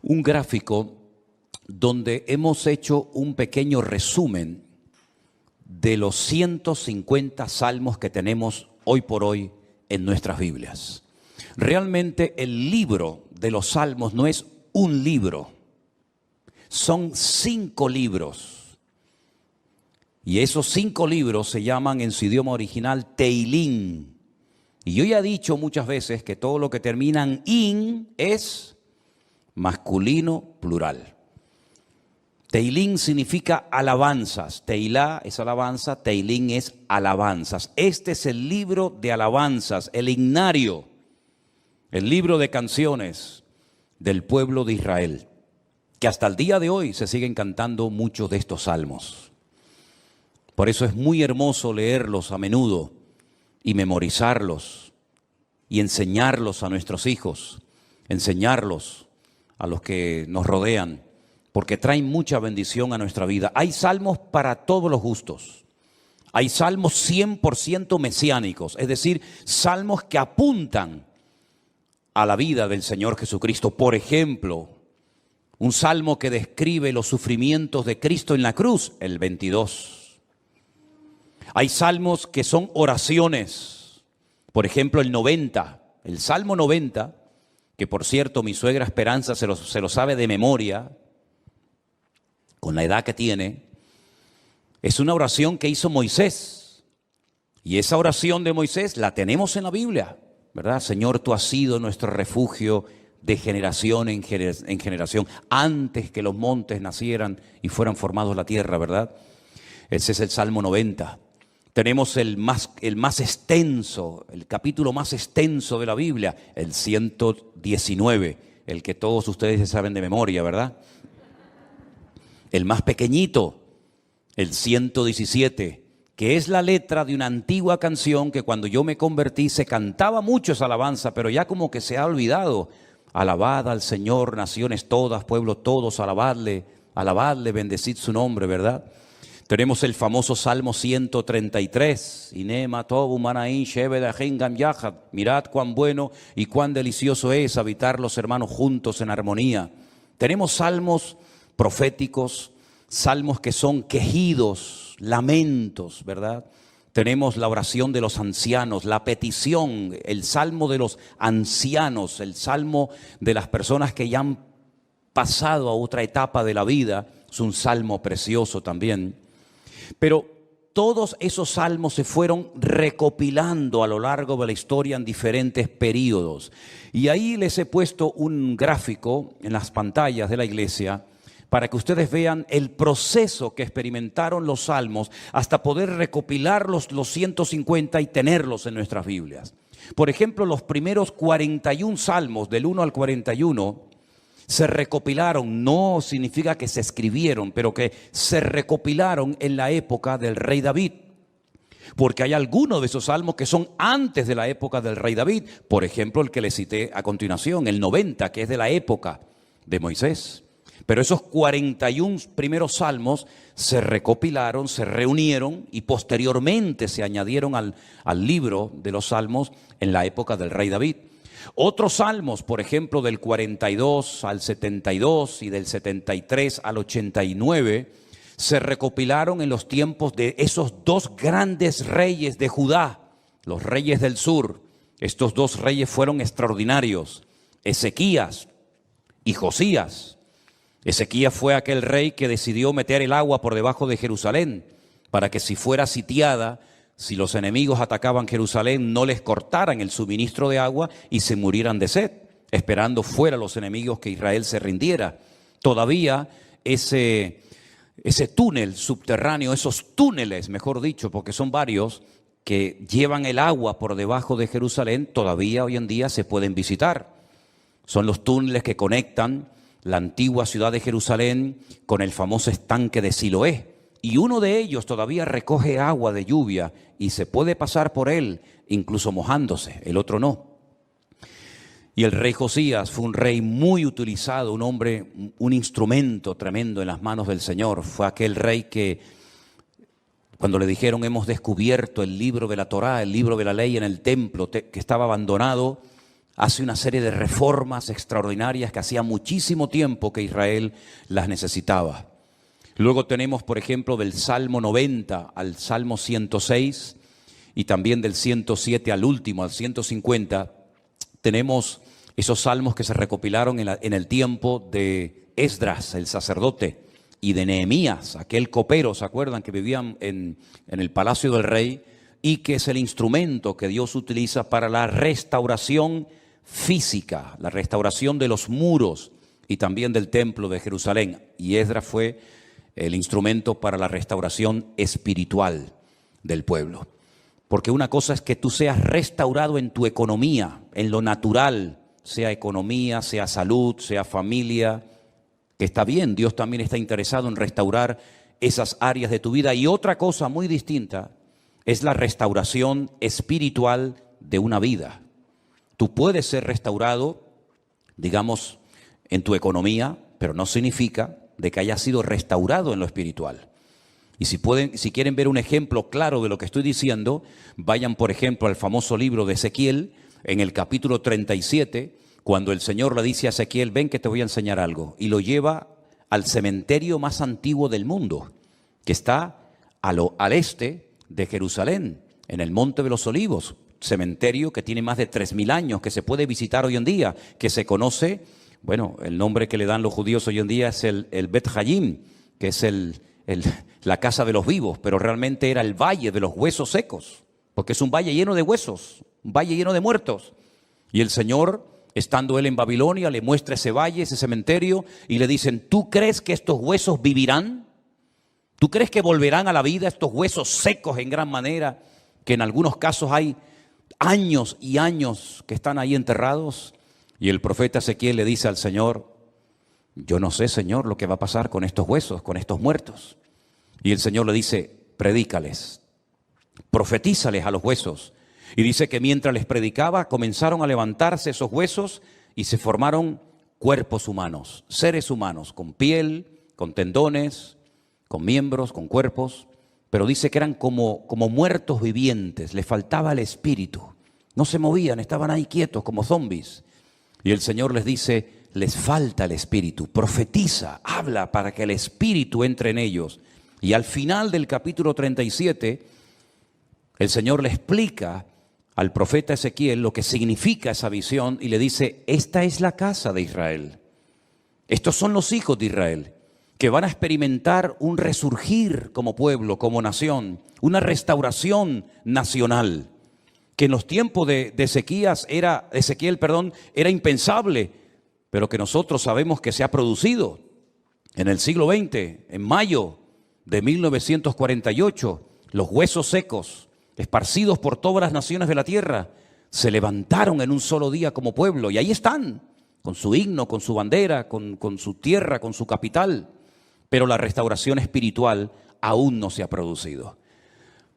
un gráfico donde hemos hecho un pequeño resumen de los 150 salmos que tenemos hoy por hoy en nuestras Biblias. Realmente el libro de los salmos no es un libro, son 5 libros. Y esos 5 libros se llaman en su idioma original Teilín. Y yo ya he dicho muchas veces que todo lo que termina en in es masculino plural. Teilín significa alabanzas. Teilá es alabanza, Teilín es alabanzas. Este es el libro de alabanzas, el himnario, el libro de canciones del pueblo de Israel, que hasta el día de hoy se siguen cantando muchos de estos salmos. Por eso es muy hermoso leerlos a menudo y memorizarlos y enseñarlos a nuestros hijos, enseñarlos a los que nos rodean, porque traen mucha bendición a nuestra vida. Hay salmos para todos los gustos. Hay salmos 100% mesiánicos, es decir, salmos que apuntan a la vida del Señor Jesucristo. Por ejemplo, un salmo que describe los sufrimientos de Cristo en la cruz, el 22. Hay salmos que son oraciones, por ejemplo el 90, el Salmo 90, que por cierto mi suegra Esperanza se lo sabe de memoria, con la edad que tiene, es una oración que hizo Moisés. Y esa oración de Moisés la tenemos en la Biblia, ¿verdad? Señor, tú has sido nuestro refugio de generación en generación, antes que los montes nacieran y fueran formados la tierra, ¿verdad? Ese es el Salmo 90. Tenemos el más extenso, el capítulo más extenso de la Biblia, el 119, el que todos ustedes saben de memoria, ¿verdad? El más pequeñito, el 117, que es la letra de una antigua canción que cuando yo me convertí se cantaba mucho esa alabanza, pero ya como que se ha olvidado. Alabad al Señor, naciones todas, pueblos todos, alabadle, bendecid su nombre, ¿verdad? Tenemos el famoso Salmo 133, mirad cuán bueno y cuán delicioso es habitar los hermanos juntos en armonía. Tenemos salmos proféticos, salmos que son quejidos, lamentos, ¿verdad? Tenemos la oración de los ancianos, la petición, el salmo de los ancianos, el salmo de las personas que ya han pasado a otra etapa de la vida, es un salmo precioso también. Pero todos esos salmos se fueron recopilando a lo largo de la historia en diferentes periodos. Y ahí les he puesto un gráfico en las pantallas de la iglesia para que ustedes vean el proceso que experimentaron los salmos hasta poder recopilarlos los 150 y tenerlos en nuestras Biblias. Por ejemplo, los primeros 41 salmos, del 1 al 41, se recopilaron, no significa que se escribieron, pero que se recopilaron en la época del rey David. Porque hay algunos de esos salmos que son antes de la época del rey David. Por ejemplo, el que les cité a continuación, el 90, que es de la época de Moisés. Pero esos 41 primeros salmos se recopilaron, se reunieron y posteriormente se añadieron al libro de los salmos en la época del rey David. Otros salmos, por ejemplo, del 42 al 72 y del 73 al 89, se recopilaron en los tiempos de esos 2 grandes reyes de Judá, los reyes del sur. Estos 2 reyes fueron extraordinarios, Ezequías y Josías. Ezequías fue aquel rey que decidió meter el agua por debajo de Jerusalén para que si fuera sitiada, si los enemigos atacaban Jerusalén, no les cortaran el suministro de agua y se murieran de sed, esperando fuera los enemigos que Israel se rindiera. Todavía ese túnel subterráneo, esos túneles, mejor dicho, porque son varios, que llevan el agua por debajo de Jerusalén, todavía hoy en día se pueden visitar. Son los túneles que conectan la antigua ciudad de Jerusalén con el famoso estanque de Siloé. Y uno de ellos todavía recoge agua de lluvia y se puede pasar por él, incluso mojándose, el otro no. Y el rey Josías fue un rey muy utilizado, un hombre, un instrumento tremendo en las manos del Señor. Fue aquel rey que, cuando le dijeron hemos descubierto el libro de la Torá, el libro de la ley en el templo que estaba abandonado, hace una serie de reformas extraordinarias que hacía muchísimo tiempo que Israel las necesitaba. Luego tenemos, por ejemplo, del Salmo 90 al Salmo 106 y también del 107 al último, al 150, tenemos esos salmos que se recopilaron en el tiempo de Esdras, el sacerdote, y de Nehemías, aquel copero, ¿se acuerdan? Que vivían en el palacio del rey y que es el instrumento que Dios utiliza para la restauración física, la restauración de los muros y también del templo de Jerusalén. Y Esdras fue el instrumento para la restauración espiritual del pueblo. Porque una cosa es que tú seas restaurado en tu economía, en lo natural, sea economía, sea salud, sea familia, que está bien, Dios también está interesado en restaurar esas áreas de tu vida. Y otra cosa muy distinta es la restauración espiritual de una vida. Tú puedes ser restaurado, digamos, en tu economía, pero no significa de que hayas sido restaurado en lo espiritual. Y si quieren ver un ejemplo claro de lo que estoy diciendo, vayan, por ejemplo, al famoso libro de Ezequiel, en el capítulo 37, cuando el Señor le dice a Ezequiel, ven que te voy a enseñar algo, y lo lleva al cementerio más antiguo del mundo, que está al este de Jerusalén, en el Monte de los Olivos, cementerio que tiene más de 3000 años, que se puede visitar hoy en día, que se conoce, bueno, el nombre que le dan los judíos hoy en día es el Bet Hayim, que es la casa de los vivos, pero realmente era el valle de los huesos secos, porque es un valle lleno de huesos, un valle lleno de muertos. Y el Señor, estando él en Babilonia, le muestra ese valle, ese cementerio, y le dicen, ¿tú crees que estos huesos vivirán? ¿Tú crees que volverán a la vida estos huesos secos en gran manera, que en algunos casos hay años y años que están ahí enterrados? Y el profeta Ezequiel le dice al Señor, yo no sé, Señor, lo que va a pasar con estos huesos, con estos muertos. Y el Señor le dice, predícales, profetízales a los huesos. Y dice que mientras les predicaba, comenzaron a levantarse esos huesos y se formaron cuerpos humanos, seres humanos, con piel, con tendones, con miembros, con cuerpos. Pero dice que eran como muertos vivientes, les faltaba el espíritu. No se movían, estaban ahí quietos como zombies. Y el Señor les dice, les falta el espíritu, profetiza, habla para que el espíritu entre en ellos. Y al final del capítulo 37, el Señor le explica al profeta Ezequiel lo que significa esa visión y le dice, esta es la casa de Israel. Estos son los hijos de Israel que van a experimentar un resurgir como pueblo, como nación, una restauración nacional, que en los tiempos de Ezequiel era impensable, pero que nosotros sabemos que se ha producido en el siglo XX, en mayo de 1948, los huesos secos, esparcidos por todas las naciones de la tierra, se levantaron en un solo día como pueblo, y ahí están, con su himno, con su bandera, con su tierra, con su capital, pero la restauración espiritual aún no se ha producido.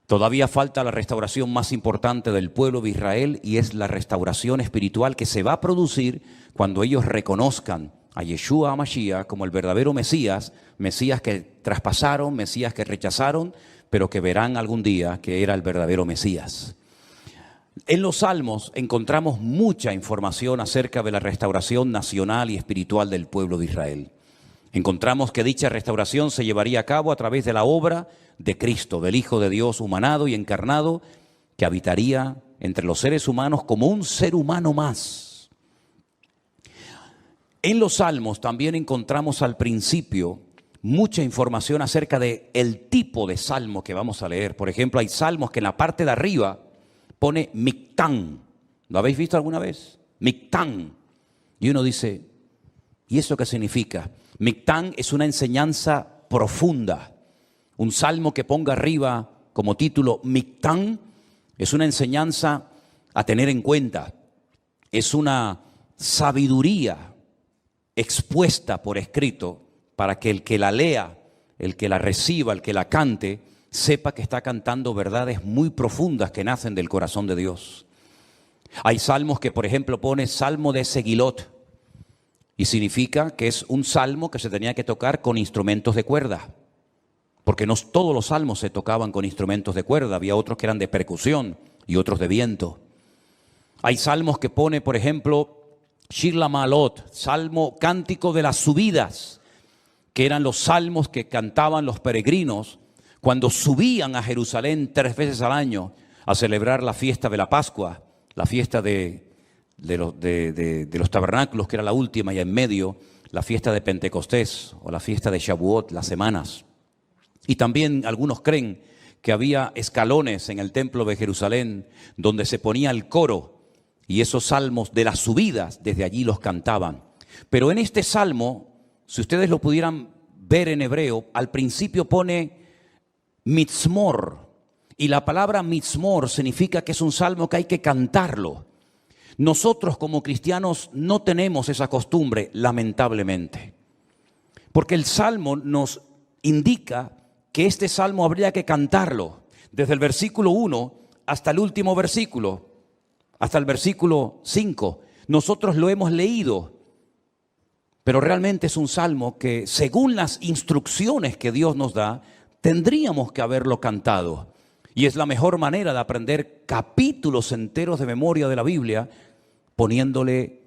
Todavía falta la restauración más importante del pueblo de Israel, y es la restauración espiritual que se va a producir cuando ellos reconozcan a Yeshua HaMashiach como el verdadero Mesías, Mesías que traspasaron, Mesías que rechazaron, pero que verán algún día que era el verdadero Mesías. En los Salmos encontramos mucha información acerca de la restauración nacional y espiritual del pueblo de Israel. Encontramos que dicha restauración se llevaría a cabo a través de la obra de Cristo, del Hijo de Dios humanado y encarnado, que habitaría entre los seres humanos como un ser humano más. En los Salmos también encontramos al principio mucha información acerca del tipo de salmo que vamos a leer. Por ejemplo, hay salmos que en la parte de arriba pone Mictán. ¿Lo habéis visto alguna vez? Mictán. Y uno dice, ¿y eso qué significa? Mictán es una enseñanza profunda. Un salmo que ponga arriba como título Mictán es una enseñanza a tener en cuenta. Es una sabiduría expuesta por escrito para que el que la lea, el que la reciba, el que la cante, sepa que está cantando verdades muy profundas que nacen del corazón de Dios. Hay salmos que, por ejemplo, pone Salmo de Segilot, y significa que es un salmo que se tenía que tocar con instrumentos de cuerda, porque no todos los salmos se tocaban con instrumentos de cuerda, había otros que eran de percusión y otros de viento. Hay salmos que pone, por ejemplo, Shir LaMa'alot, salmo cántico de las subidas, que eran los salmos que cantaban los peregrinos cuando subían a Jerusalén 3 veces al año a celebrar la fiesta de la Pascua, la fiesta de los tabernáculos, que era la última, y en medio la fiesta de Pentecostés o la fiesta de Shavuot, las semanas. Y también algunos creen que había escalones en el templo de Jerusalén donde se ponía el coro, y esos salmos de las subidas desde allí los cantaban. Pero en este salmo, si ustedes lo pudieran ver en hebreo, al principio pone mitzmor, y la palabra mitzmor significa que es un salmo que hay que cantarlo. Nosotros como cristianos no tenemos esa costumbre, lamentablemente, porque el salmo nos indica que este salmo habría que cantarlo desde el versículo 1 hasta el último versículo, hasta el versículo 5. Nosotros lo hemos leído, pero realmente es un salmo que, según las instrucciones que Dios nos da, tendríamos que haberlo cantado. Y es la mejor manera de aprender capítulos enteros de memoria de la Biblia, poniéndole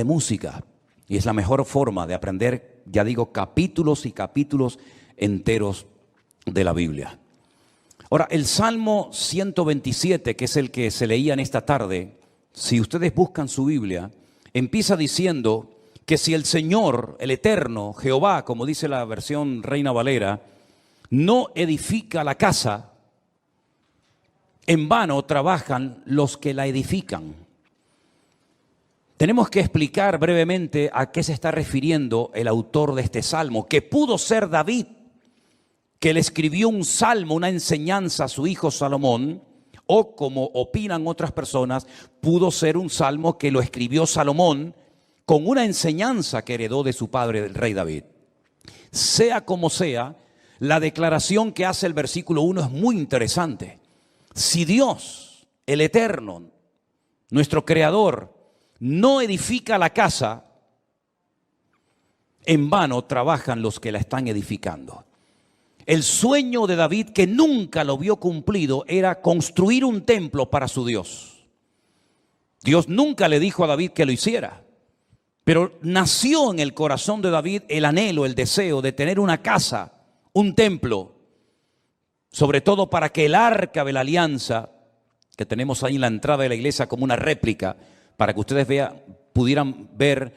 música. Y es la mejor forma de aprender, ya digo, capítulos y capítulos enteros de la Biblia. Ahora, el Salmo 127, que es el que se leía en esta tarde, si ustedes buscan su Biblia, empieza diciendo que si el Señor, el Eterno, Jehová, como dice la versión Reina Valera, no edifica la casa, en vano trabajan los que la edifican. Tenemos que explicar brevemente a qué se está refiriendo el autor de este salmo, que pudo ser David, que le escribió un salmo, una enseñanza a su hijo Salomón, o como opinan otras personas, pudo ser un salmo que lo escribió Salomón con una enseñanza que heredó de su padre, el rey David. Sea como sea, la declaración que hace el versículo 1 es muy interesante. Si Dios, el Eterno, nuestro Creador, no edifica la casa, en vano trabajan los que la están edificando. El sueño de David, que nunca lo vio cumplido, era construir un templo para su Dios. Dios nunca le dijo a David que lo hiciera, pero nació en el corazón de David el anhelo, el deseo de tener una casa, un templo, sobre todo para que el arca de la alianza, que tenemos ahí en la entrada de la iglesia como una réplica, para que ustedes pudieran ver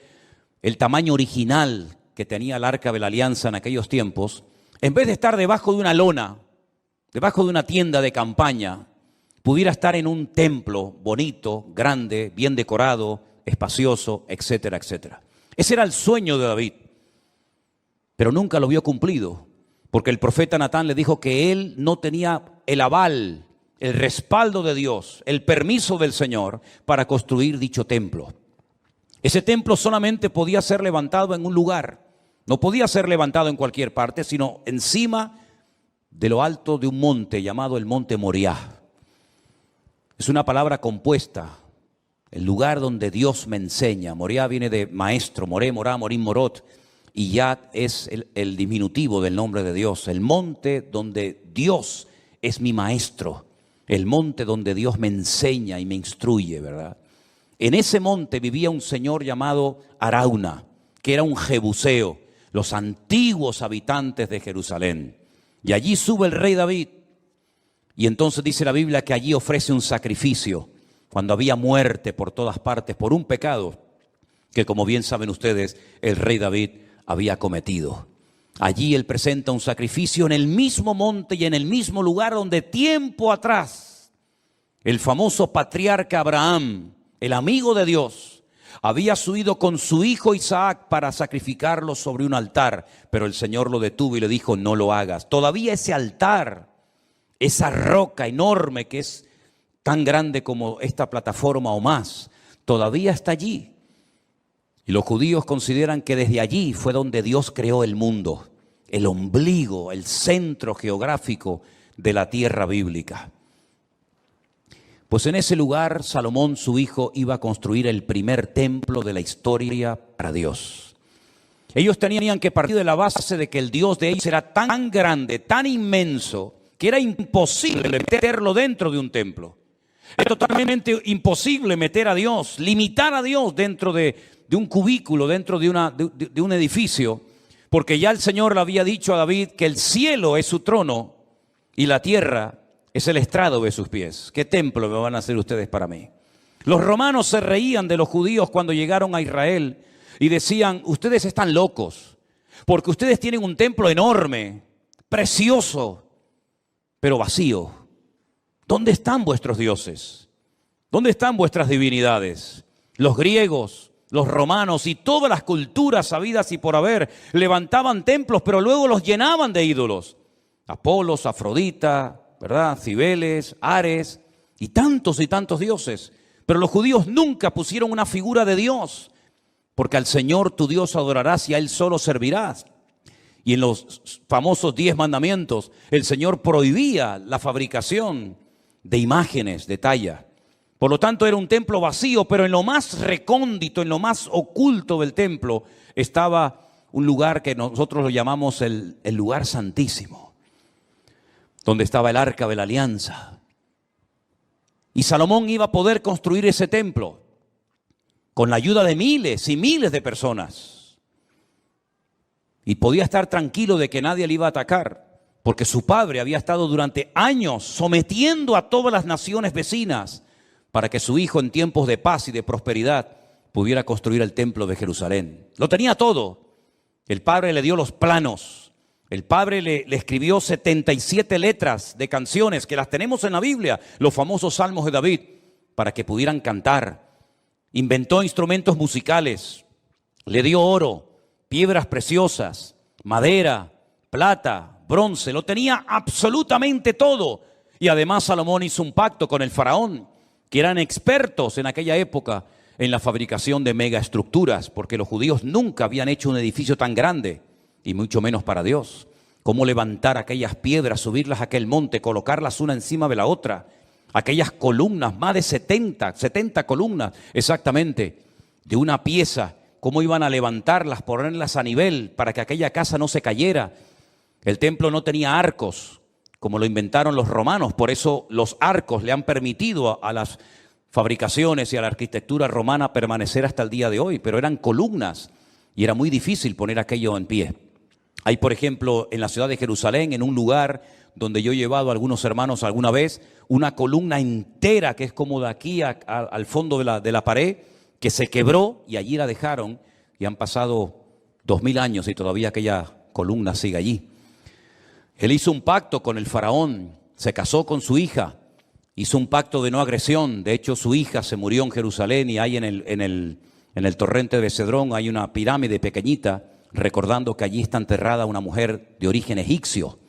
el tamaño original que tenía el arca de la alianza en aquellos tiempos, en vez de estar debajo de una lona, debajo de una tienda de campaña, pudiera estar en un templo bonito, grande, bien decorado, espacioso, etcétera, etcétera. Ese era el sueño de David, pero nunca lo vio cumplido, porque el profeta Natán le dijo que él no tenía el aval, el respaldo de Dios, el permiso del Señor para construir dicho templo. Ese templo solamente podía ser levantado en un lugar. No podía ser levantado en cualquier parte, sino encima de lo alto de un monte llamado el monte Moriah. Es una palabra compuesta, el lugar donde Dios me enseña. Moriah viene de maestro, Moré, Morá, Morim, Morot, y Yad es el diminutivo del nombre de Dios. El monte donde Dios es mi maestro, el monte donde Dios me enseña y me instruye, ¿verdad? En ese monte vivía un señor llamado Arauna, que era un jebuseo, los antiguos habitantes de Jerusalén. Y allí sube el rey David. Y entonces dice la Biblia que allí ofrece un sacrificio, cuando había muerte por todas partes, por un pecado que, como bien saben ustedes, el rey David había cometido. Allí él presenta un sacrificio en el mismo monte y en el mismo lugar donde tiempo atrás el famoso patriarca Abraham, el amigo de Dios, había subido con su hijo Isaac para sacrificarlo sobre un altar, pero el Señor lo detuvo y le dijo: no lo hagas. Todavía ese altar, esa roca enorme que es tan grande como esta plataforma o más, todavía está allí. Y los judíos consideran que desde allí fue donde Dios creó el mundo, el ombligo, el centro geográfico de la tierra bíblica. Pues en ese lugar Salomón, su hijo, iba a construir el primer templo de la historia para Dios. Ellos tenían que partir de la base de que el Dios de ellos era tan grande, tan inmenso, que era imposible meterlo dentro de un templo. Es totalmente imposible meter a Dios, limitar a Dios dentro de un cubículo, dentro de un edificio, porque ya el Señor le había dicho a David que el cielo es su trono y la tierra es el estrado de sus pies. ¿Qué templo me van a hacer ustedes para mí? Los romanos se reían de los judíos cuando llegaron a Israel y decían: ustedes están locos, porque ustedes tienen un templo enorme, precioso, pero vacío. ¿Dónde están vuestros dioses? ¿Dónde están vuestras divinidades? Los griegos, los romanos y todas las culturas habidas y por haber levantaban templos, pero luego los llenaban de ídolos. Apolos, Afrodita, ¿verdad? Cibeles, Ares y tantos dioses. Pero los judíos nunca pusieron una figura de Dios, porque al Señor tu Dios adorarás y a Él solo servirás. Y en los famosos 10 mandamientos, el Señor prohibía la fabricación de imágenes de talla. Por lo tanto, era un templo vacío, pero en lo más recóndito, en lo más oculto del templo, estaba un lugar que nosotros lo llamamos el lugar santísimo, donde estaba el arca de la alianza. Y Salomón iba a poder construir ese templo con la ayuda de miles y miles de personas. Y podía estar tranquilo de que nadie le iba a atacar, porque su padre había estado durante años sometiendo a todas las naciones vecinas para que su hijo en tiempos de paz y de prosperidad pudiera construir el templo de Jerusalén. Lo tenía todo. El padre le dio los planos. El padre le escribió 77 letras de canciones que las tenemos en la Biblia, los famosos salmos de David, para que pudieran cantar. Inventó instrumentos musicales, le dio oro, piedras preciosas, madera, plata, bronce, lo tenía absolutamente todo. Y además Salomón hizo un pacto con el faraón, que eran expertos en aquella época en la fabricación de megaestructuras, porque los judíos nunca habían hecho un edificio tan grande, y mucho menos para Dios. Cómo levantar aquellas piedras, subirlas a aquel monte, colocarlas una encima de la otra. Aquellas columnas, más de 70 columnas exactamente, de una pieza. Cómo iban a levantarlas, ponerlas a nivel para que aquella casa no se cayera. El templo no tenía arcos, como lo inventaron los romanos. Por eso los arcos le han permitido a las fabricaciones y a la arquitectura romana permanecer hasta el día de hoy. Pero eran columnas y era muy difícil poner aquello en pie. Hay, por ejemplo, en la ciudad de Jerusalén, en un lugar donde yo he llevado a algunos hermanos alguna vez, una columna entera que es como de aquí al fondo de la pared, que se quebró y allí la dejaron, y han pasado 2000 años y todavía aquella columna sigue allí. Él hizo un pacto con el faraón, se casó con su hija, hizo un pacto de no agresión. De hecho, su hija se murió en Jerusalén y hay en el torrente de Cedrón hay una pirámide pequeñita, recordando que allí está enterrada una mujer de origen egipcio,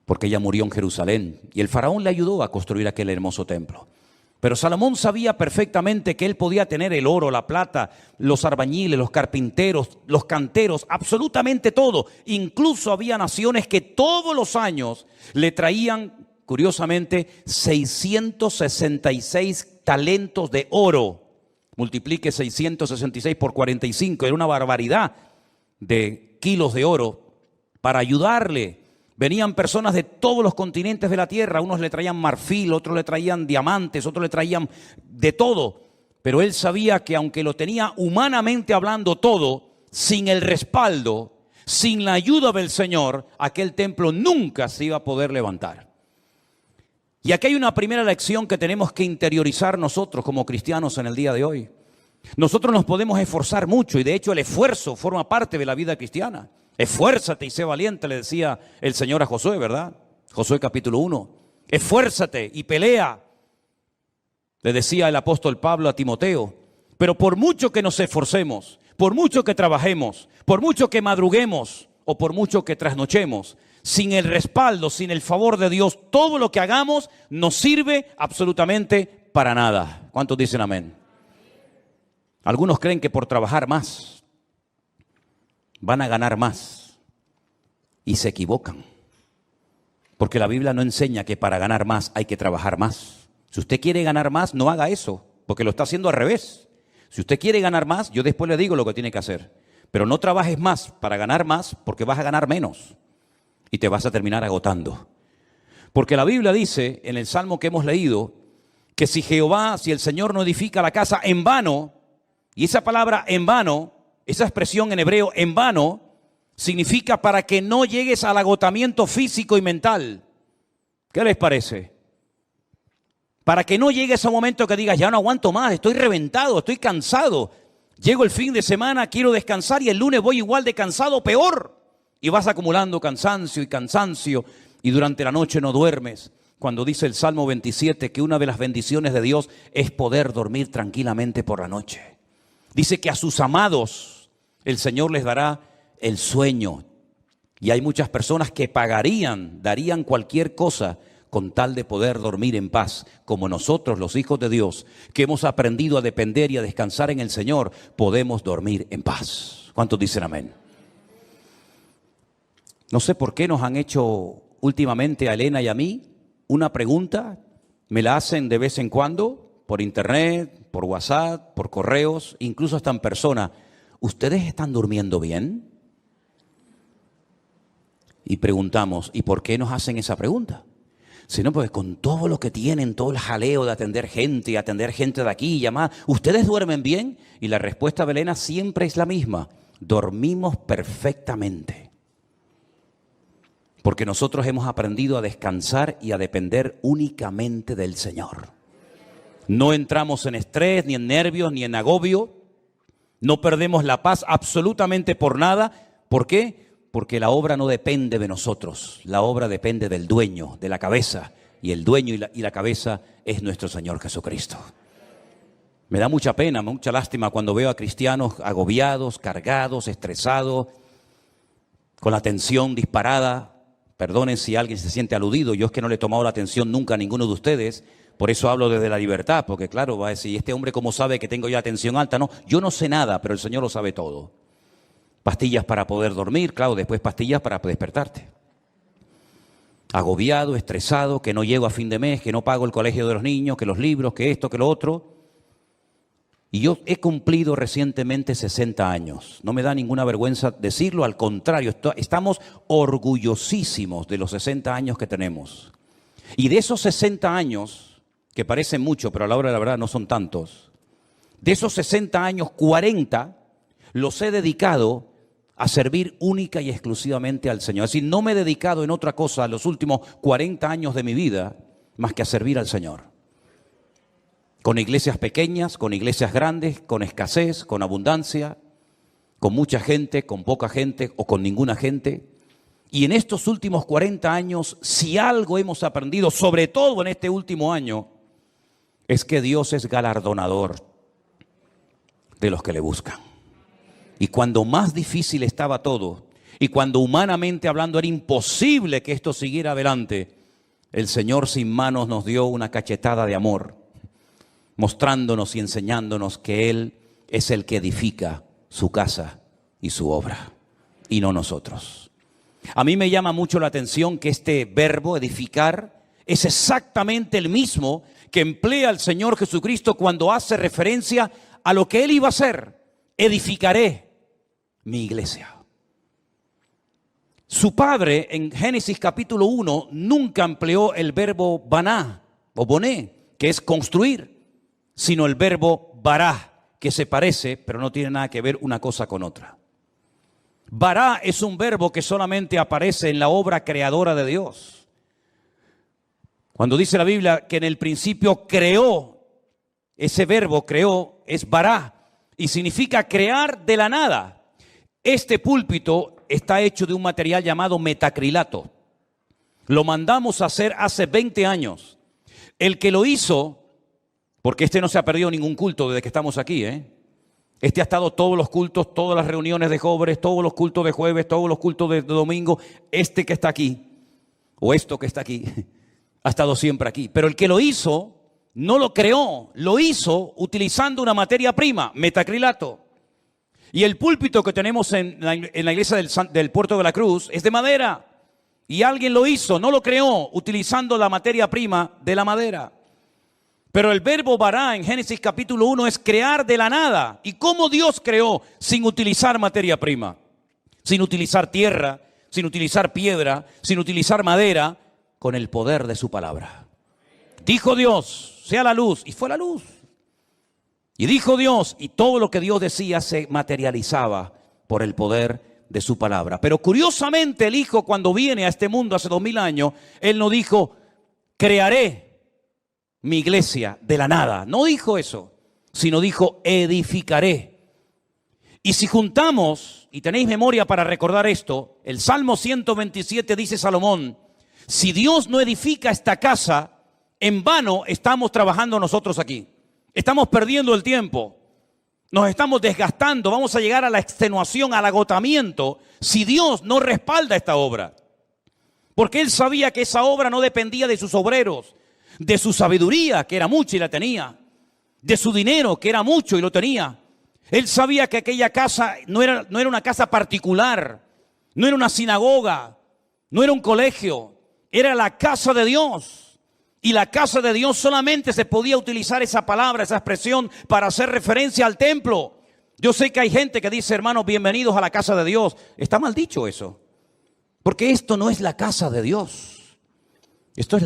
porque ella murió en Jerusalén. Y el faraón le ayudó a construir aquel hermoso templo. Pero Salomón sabía perfectamente que él podía tener el oro, la plata, los albañiles, los carpinteros, los canteros, absolutamente todo. Incluso había naciones que todos los años le traían, curiosamente, 666 talentos de oro. Multiplique 666 por 45, era una barbaridad de kilos de oro para ayudarle. Venían personas de todos los continentes de la tierra, unos le traían marfil, otros le traían diamantes, otros le traían de todo. Pero él sabía que aunque lo tenía humanamente hablando todo, sin el respaldo, sin la ayuda del Señor, aquel templo nunca se iba a poder levantar. Y aquí hay una primera lección que tenemos que interiorizar nosotros como cristianos en el día de hoy. Nosotros nos podemos esforzar mucho y de hecho el esfuerzo forma parte de la vida cristiana. Esfuérzate y sé valiente, le decía el Señor a Josué, ¿verdad? Josué capítulo 1. Esfuérzate y pelea, le decía el apóstol Pablo a Timoteo. Pero por mucho que nos esforcemos, por mucho que trabajemos, por mucho que madruguemos o por mucho que trasnochemos, sin el respaldo, sin el favor de Dios, todo lo que hagamos no sirve absolutamente para nada. ¿Cuántos dicen amén? Algunos creen que por trabajar más van a ganar más y se equivocan, porque la Biblia no enseña que para ganar más hay que trabajar más. Si usted quiere ganar más, no haga eso, porque lo está haciendo al revés. Si usted quiere ganar más, yo después le digo lo que tiene que hacer, pero no trabajes más para ganar más, porque vas a ganar menos y te vas a terminar agotando. Porque la Biblia dice en el Salmo que hemos leído que si el Señor no edifica la casa, en vano, y esa palabra en vano, esa expresión en hebreo en vano, significa para que no llegues al agotamiento físico y mental. ¿Qué les parece? Para que no llegues a un momento que digas, ya no aguanto más, estoy reventado, estoy cansado. Llego el fin de semana, quiero descansar y el lunes voy igual de cansado, peor. Y vas acumulando cansancio y durante la noche no duermes. Cuando dice el Salmo 27 que una de las bendiciones de Dios es poder dormir tranquilamente por la noche. Dice que a sus amados el Señor les dará el sueño. Y hay muchas personas que darían cualquier cosa con tal de poder dormir en paz, como nosotros, los hijos de Dios, que hemos aprendido a depender y a descansar en el Señor, podemos dormir en paz. ¿Cuántos dicen amén? No sé por qué nos han hecho últimamente a Elena y a mí una pregunta, me la hacen de vez en cuando, por internet, por WhatsApp, por correos, incluso hasta en persona. ¿Ustedes están durmiendo bien? Y preguntamos, ¿y por qué nos hacen esa pregunta? Si no, pues con todo lo que tienen, todo el jaleo de atender gente de aquí y llamar, ¿ustedes duermen bien? Y la respuesta de Elena siempre es la misma, dormimos perfectamente. Porque nosotros hemos aprendido a descansar y a depender únicamente del Señor. No entramos en estrés, ni en nervios, ni en agobio. No perdemos la paz absolutamente por nada. ¿Por qué? Porque la obra no depende de nosotros. La obra depende del dueño, de la cabeza. Y el dueño y la cabeza es nuestro Señor Jesucristo. Me da mucha pena, mucha lástima cuando veo a cristianos agobiados, cargados, estresados, con la tensión disparada. Perdonen si alguien se siente aludido, yo es que no le he tomado la atención nunca a ninguno de ustedes, por eso hablo desde la libertad, porque claro, va a decir, ¿este hombre cómo sabe que tengo yo la tensión alta? No, yo no sé nada, pero el Señor lo sabe todo. Pastillas para poder dormir, claro, después pastillas para despertarte. Agobiado, estresado, que no llego a fin de mes, que no pago el colegio de los niños, que los libros, que esto, que lo otro. Y yo he cumplido recientemente 60 años. No me da ninguna vergüenza decirlo, al contrario, estamos orgullosísimos de los 60 años que tenemos. Y de esos 60 años, que parecen mucho, pero a la hora de la verdad no son tantos, de esos 60 años, 40 los he dedicado a servir única y exclusivamente al Señor. Es decir, no me he dedicado en otra cosa los últimos 40 años de mi vida más que a servir al Señor. Con iglesias pequeñas, con iglesias grandes, con escasez, con abundancia, con mucha gente, con poca gente o con ninguna gente. Y en estos últimos 40 años, si algo hemos aprendido, sobre todo en este último año, es que Dios es galardonador de los que le buscan. Y cuando más difícil estaba todo, y cuando humanamente hablando era imposible que esto siguiera adelante, el Señor sin manos nos dio una cachetada de amor, mostrándonos y enseñándonos que Él es el que edifica su casa y su obra, y no nosotros. A mí me llama mucho la atención que este verbo, edificar, es exactamente el mismo que emplea el Señor Jesucristo cuando hace referencia a lo que Él iba a hacer. Edificaré mi iglesia. Su padre, en Génesis capítulo 1, nunca empleó el verbo baná o boné, que es construir, sino el verbo bará, que se parece, pero no tiene nada que ver una cosa con otra. Bará es un verbo que solamente aparece en la obra creadora de Dios. Cuando dice la Biblia que en el principio creó, ese verbo creó es bará y significa crear de la nada. Este púlpito está hecho de un material llamado metacrilato. Lo mandamos a hacer hace 20 años. El que lo hizo, porque este no se ha perdido ningún culto desde que estamos aquí, Este ha estado todos los cultos, todas las reuniones de jóvenes, todos los cultos de jueves, todos los cultos de domingo. Este que está aquí, o esto que está aquí, ha estado siempre aquí. Pero el que lo hizo, no lo creó, lo hizo utilizando una materia prima, metacrilato. Y el púlpito que tenemos en la iglesia del Puerto de la Cruz es de madera. Y alguien lo hizo, no lo creó, utilizando la materia prima de la madera. Pero el verbo bará en Génesis capítulo 1 es crear de la nada. ¿Y cómo Dios creó sin utilizar materia prima? Sin utilizar tierra, sin utilizar piedra, sin utilizar madera, con el poder de su palabra. Dijo Dios, sea la luz, y fue la luz. Y dijo Dios, y todo lo que Dios decía se materializaba por el poder de su palabra. Pero curiosamente el Hijo, cuando viene a este mundo hace 2000 años, Él no dijo, crearé mi iglesia de la nada. No dijo eso, sino dijo, edificaré. Y si juntamos, y tenéis memoria para recordar esto, el Salmo 127 dice Salomón, si Dios no edifica esta casa, en vano estamos trabajando nosotros aquí. Estamos perdiendo el tiempo, nos estamos desgastando, vamos a llegar a la extenuación, al agotamiento, si Dios no respalda esta obra. Porque Él sabía que esa obra no dependía de sus obreros, de su sabiduría, que era mucha y la tenía, de su dinero, que era mucho y lo tenía. Él sabía que aquella casa no era una casa particular, no era una sinagoga, no era un colegio, era la casa de Dios. Y la casa de Dios solamente se podía utilizar esa palabra, esa expresión para hacer referencia al templo. Yo sé que hay gente que dice, hermanos, bienvenidos a la casa de Dios. Está mal dicho eso. Porque esto no es la casa de Dios. Esto es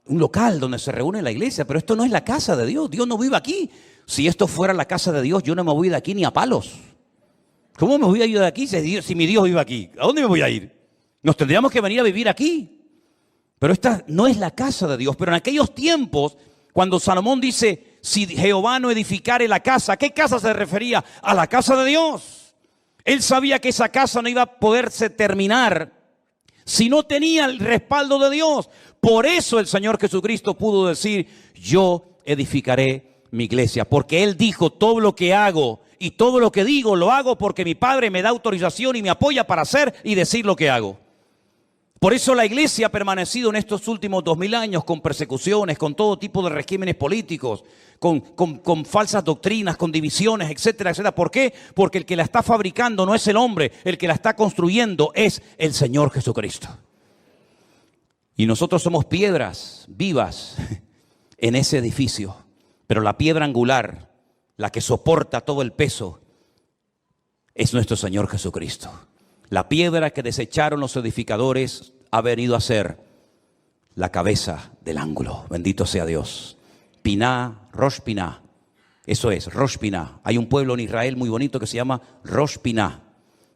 un local donde se reúne la iglesia, pero esto no es la casa de Dios. Dios no vive aquí. Si esto fuera la casa de Dios, yo no me voy de aquí ni a palos. ¿Cómo me voy a ir de aquí si mi Dios vive aquí? ¿A dónde me voy a ir? Nos tendríamos que venir a vivir aquí. Pero esta no es la casa de Dios. Pero en aquellos tiempos, cuando Salomón dice, si Jehová no edificare la casa, ¿a qué casa se refería? A la casa de Dios. Él sabía que esa casa no iba a poderse terminar si no tenía el respaldo de Dios. Por eso el Señor Jesucristo pudo decir, yo edificaré mi iglesia. Porque Él dijo, todo lo que hago y todo lo que digo, lo hago porque mi Padre me da autorización y me apoya para hacer y decir lo que hago. Por eso la iglesia ha permanecido en estos últimos 2000 años con persecuciones, con todo tipo de regímenes políticos, con falsas doctrinas, con divisiones, etcétera, etcétera. ¿Por qué? Porque el que la está fabricando no es el hombre, el que la está construyendo es el Señor Jesucristo. Y nosotros somos piedras vivas en ese edificio, pero la piedra angular, la que soporta todo el peso, es nuestro Señor Jesucristo. La piedra que desecharon los edificadores ha venido a ser la cabeza del ángulo. Bendito sea Dios. Piná, Rosh Piná. Eso es, Rosh Piná. Hay un pueblo en Israel muy bonito que se llama Rosh Piná,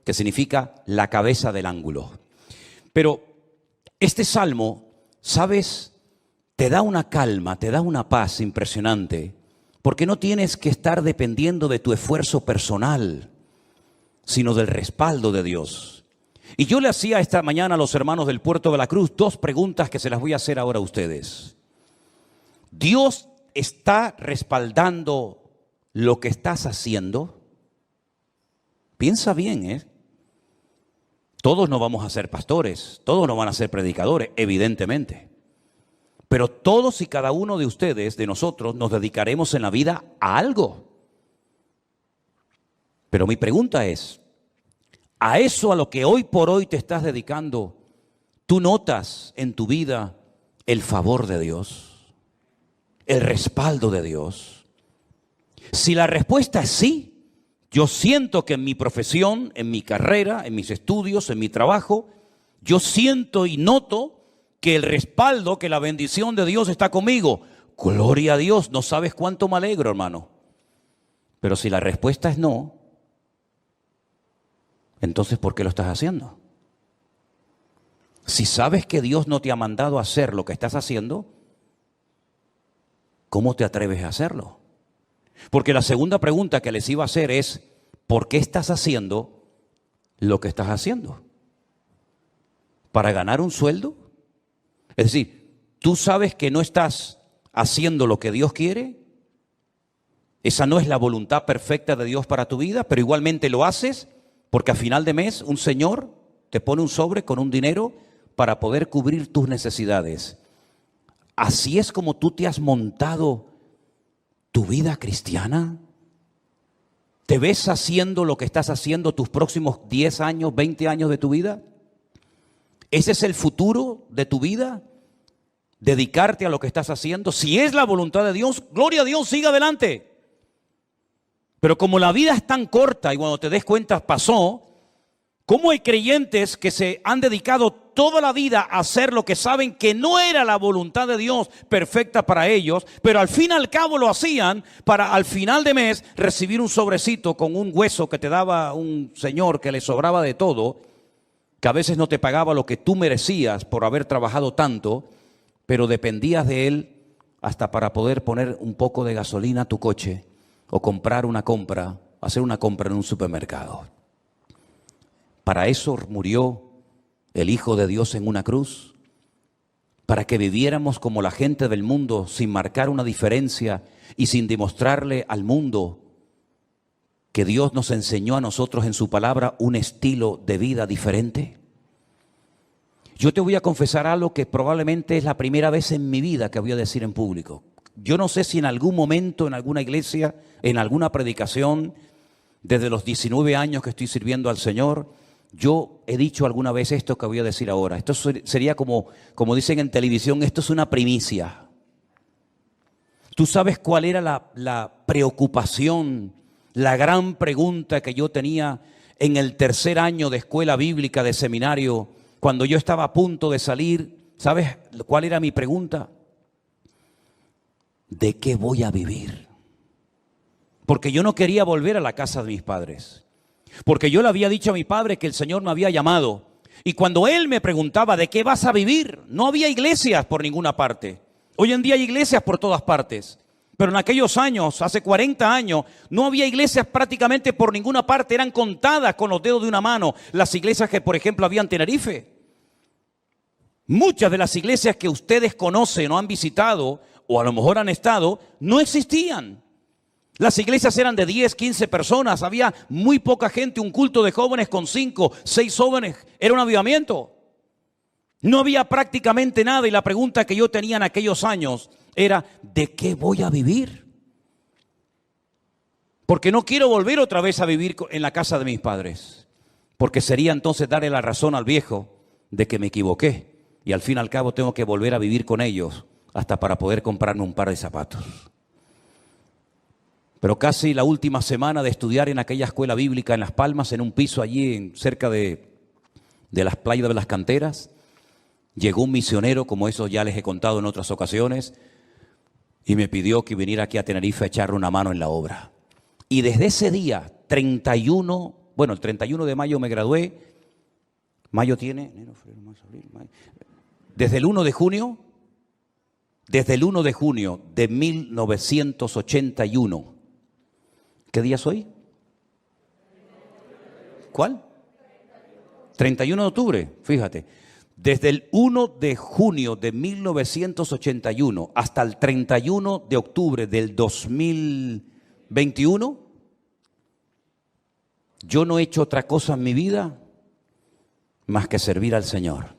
que significa la cabeza del ángulo. Pero este salmo, ¿sabes? Te da una calma, te da una paz impresionante, porque no tienes que estar dependiendo de tu esfuerzo personal, sino del respaldo de Dios. Y yo le hacía esta mañana a los hermanos del Puerto de la Cruz 2 preguntas que se las voy a hacer ahora a ustedes. ¿Dios está respaldando lo que estás haciendo? Piensa bien, ¿eh? Todos no vamos a ser pastores, todos no van a ser predicadores, evidentemente. Pero todos y cada uno de ustedes, de nosotros, nos dedicaremos en la vida a algo. Pero mi pregunta es, ¿a eso a lo que hoy por hoy te estás dedicando, tú notas en tu vida el favor de Dios, el respaldo de Dios? Si la respuesta es sí, yo siento que en mi profesión, en mi carrera, en mis estudios, en mi trabajo, yo siento y noto que el respaldo, que la bendición de Dios está conmigo. Gloria a Dios, no sabes cuánto me alegro, hermano. Pero si la respuesta es no, entonces, ¿por qué lo estás haciendo? Si sabes que Dios no te ha mandado a hacer lo que estás haciendo, ¿cómo te atreves a hacerlo? Porque la segunda pregunta que les iba a hacer es, ¿por qué estás haciendo lo que estás haciendo? ¿Para ganar un sueldo? Es decir, ¿tú sabes que no estás haciendo lo que Dios quiere? Esa no es la voluntad perfecta de Dios para tu vida, pero igualmente lo haces. Porque a final de mes un señor te pone un sobre con un dinero para poder cubrir tus necesidades. ¿Así es como tú te has montado tu vida cristiana? ¿Te ves haciendo lo que estás haciendo tus próximos 10 años, 20 años de tu vida? ¿Ese es el futuro de tu vida? ¿Dedicarte a lo que estás haciendo? Si es la voluntad de Dios, gloria a Dios, siga adelante. Pero como la vida es tan corta y cuando te des cuenta pasó, ¿Cómo hay creyentes que se han dedicado toda la vida a hacer lo que saben que no era la voluntad de Dios perfecta para ellos, pero al fin y al cabo lo hacían para al final de mes recibir un sobrecito con un hueso que te daba un señor que le sobraba de todo, que a veces no te pagaba lo que tú merecías por haber trabajado tanto, pero dependías de él hasta para poder poner un poco de gasolina a tu coche o comprar una compra, hacer una compra en un supermercado? Para eso murió el Hijo de Dios en una cruz, para que viviéramos como la gente del mundo, sin marcar una diferencia y sin demostrarle al mundo que Dios nos enseñó a nosotros en su palabra un estilo de vida diferente. Yo te voy a confesar algo que probablemente es la primera vez en mi vida que voy a decir en público. Yo no sé si en algún momento, en alguna iglesia, en alguna predicación, desde los 19 años que estoy sirviendo al Señor, yo he dicho alguna vez esto que voy a decir ahora. Esto sería como dicen en televisión, esto es una primicia. ¿Tú sabes cuál era la preocupación, la gran pregunta que yo tenía en el tercer año de escuela bíblica, de seminario, cuando yo estaba a punto de salir? ¿Sabes cuál era mi pregunta? ¿De qué voy a vivir? Porque yo no quería volver a la casa de mis padres. Porque yo le había dicho a mi padre que el Señor me había llamado. Y cuando él me preguntaba, ¿de qué vas a vivir? No había iglesias por ninguna parte. Hoy en día hay iglesias por todas partes. Pero en aquellos años, hace 40 años, no había iglesias prácticamente por ninguna parte. Eran contadas con los dedos de una mano las iglesias que, por ejemplo, había en Tenerife. Muchas de las iglesias que ustedes conocen o han visitado, o a lo mejor han estado, no existían. Las iglesias eran de 10, 15 personas, había muy poca gente, un culto de jóvenes con 5, 6 jóvenes, era un avivamiento. No había prácticamente nada y la pregunta que yo tenía en aquellos años era, ¿de qué voy a vivir? Porque no quiero volver otra vez a vivir en la casa de mis padres, porque sería entonces darle la razón al viejo de que me equivoqué y al fin y al cabo tengo que volver a vivir con ellos hasta para poder comprarme un par de zapatos. Pero casi la última semana de estudiar en aquella escuela bíblica en Las Palmas, en un piso allí cerca de las playas de las canteras, llegó un misionero, como eso ya les he contado en otras ocasiones, y me pidió que viniera aquí a Tenerife a echarle una mano en la obra. Y desde ese día, el 31 de mayo me gradué, mayo tiene, enero, febrero, marzo, abril, mayo. Desde el 1 de junio de 1981, ¿qué día es hoy? ¿Cuál? 31 de octubre, fíjate. Desde el 1 de junio de 1981 hasta el 31 de octubre del 2021, yo no he hecho otra cosa en mi vida más que servir al Señor.